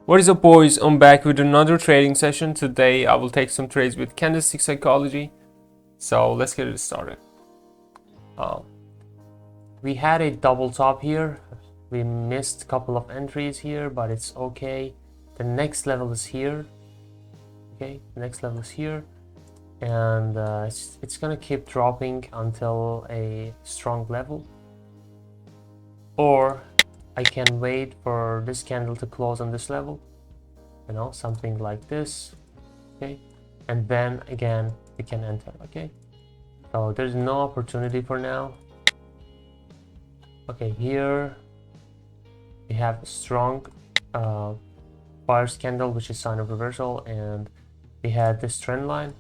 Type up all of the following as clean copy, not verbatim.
What is up, boys? I'm back with another trading session. Today I will take some trades with candlestick psychology. So let's get it started. We had a double top here. We missed a couple of entries here, but it's okay. The next level is here. Okay, the next level is here. And it's gonna keep dropping until a strong level. Or I can wait for this candle to close on this level. Something like this. Okay, and then again we can enter. Okay, so there's no opportunity for now. Okay, here we have a strong buyer's candle, which is sign of reversal, and we had this trend line.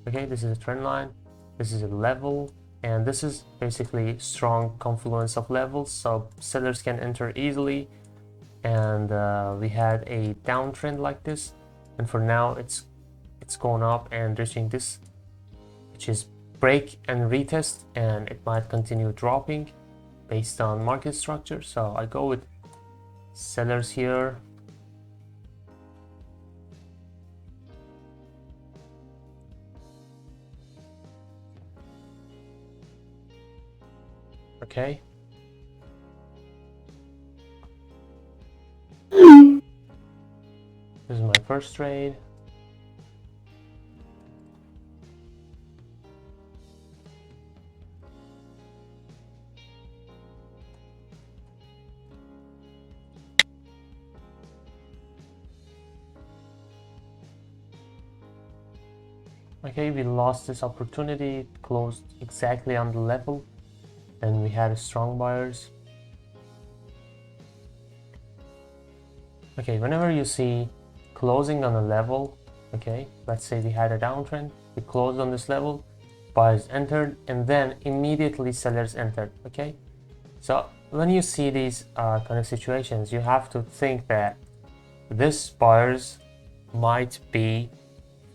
Okay, this is a trend line, this is a level, and this is basically strong confluence of levels, so sellers can enter easily. And we had a downtrend like this, and for now it's going up and reaching this, which is break and retest, and it might continue dropping based on market structure. So I go with sellers here. Okay, this is my first trade. Okay, we lost this opportunity. It closed exactly on the level, and we had strong buyers. Okay, whenever you see closing on a level, okay, let's say we had a downtrend, we closed on this level, buyers entered, and then immediately sellers entered. Okay, so when you see these kind of situations, you have to think that this buyers might be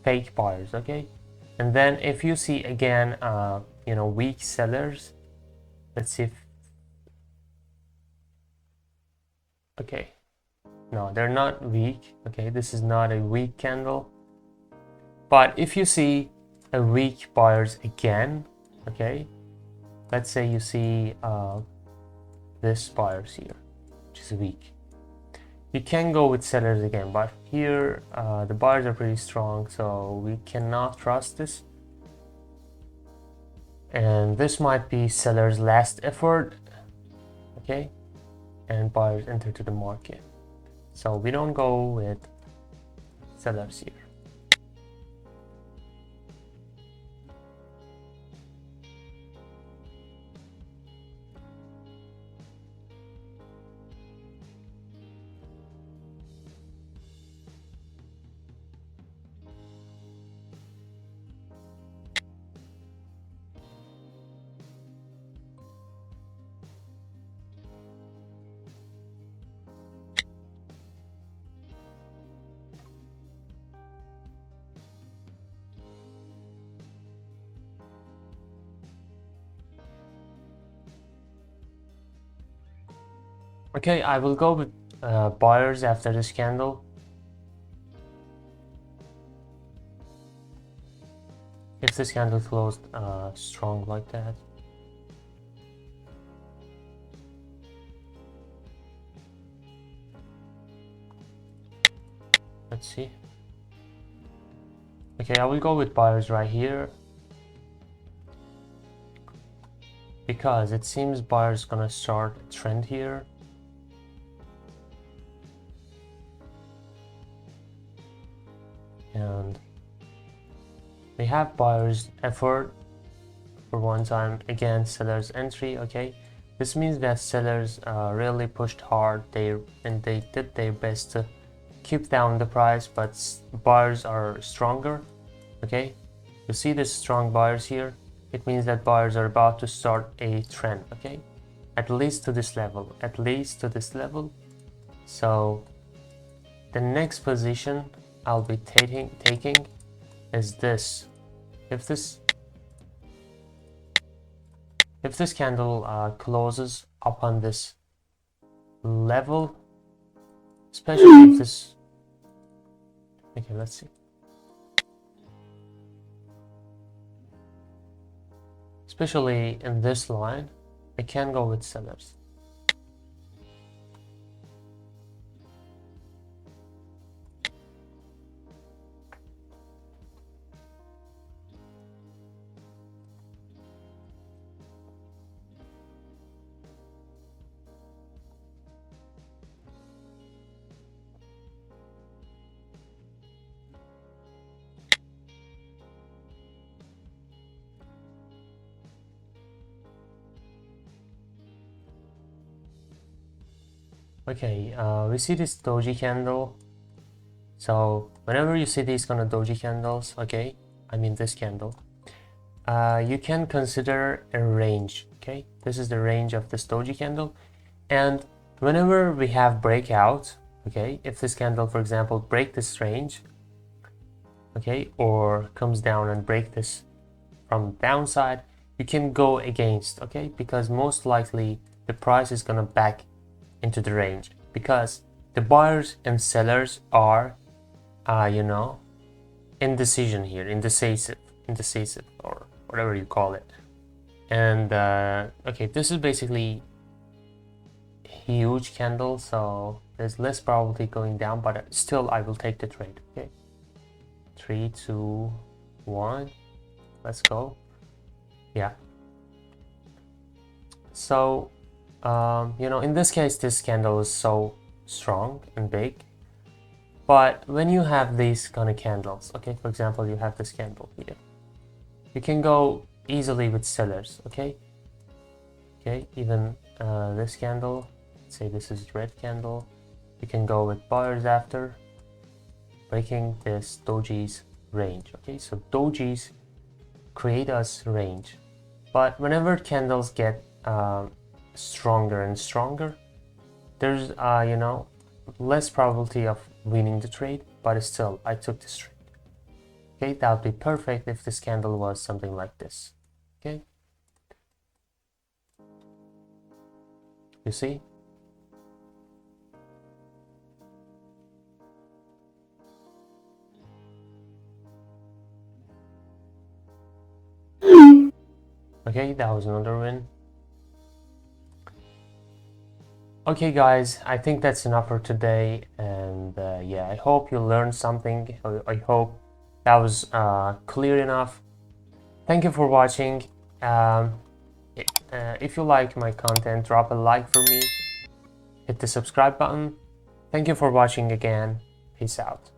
fake buyers. Okay, and then if you see again weak sellers, let's see if, okay, no, they're not weak. Okay, this is not a weak candle. But if you see a weak buyers again, okay, let's say you see this buyers here, which is weak, you can go with sellers again. But here the buyers are pretty strong, so we cannot trust this. And this might be sellers' last effort. Okay, and buyers enter to the market. So we don't go with sellers here. Okay, I will go with buyers after this candle. If this candle closed strong like that. Let's see. Okay, I will go with buyers right here, because it seems buyers gonna start a trend here. And we have buyers effort for one time against sellers entry. Okay, this means that sellers really pushed hard and they did their best to keep down the price, but buyers are stronger. Okay, you see this strong buyers here, it means that buyers are about to start a trend. Okay, at least to this level, so the next position I'll be taking is this. If this candle closes upon this level, especially if this Okay, let's see. Especially in this line, I can go with sellers. Okay, we see this doji candle. So whenever you see these kind of doji candles, okay, I mean this candle, you can consider a range. Okay, this is the range of this doji candle, and whenever we have breakout, okay, if this candle, for example, break this range, okay, or comes down and break this from downside, you can go against, okay, because most likely the price is gonna back into the range because the buyers and sellers are you know, indecision here, indecisive, or whatever you call it. And okay, this is basically huge candle, so there's less probability going down, but still I will take the trade. Okay, 3 2 1, let's go. Yeah, so you know, in this case this candle is so strong and big, but when you have these kind of candles, okay, for example, you have this candle here, you can go easily with sellers. Okay, even this candle, let's say this is red candle, you can go with buyers after breaking this doji's range. Okay, so dojis create us range, but whenever candles get stronger and stronger, there's you know, less probability of winning the trade, but still I took this trade. Okay, that would be perfect if this candle was something like this. Okay, you see? Okay, that was another win. Okay guys, I think that's enough for today, and yeah, I hope you learned something. I hope that was clear enough. Thank you for watching. If you like my content, drop a like for me, hit the subscribe button. Thank you for watching again. Peace out.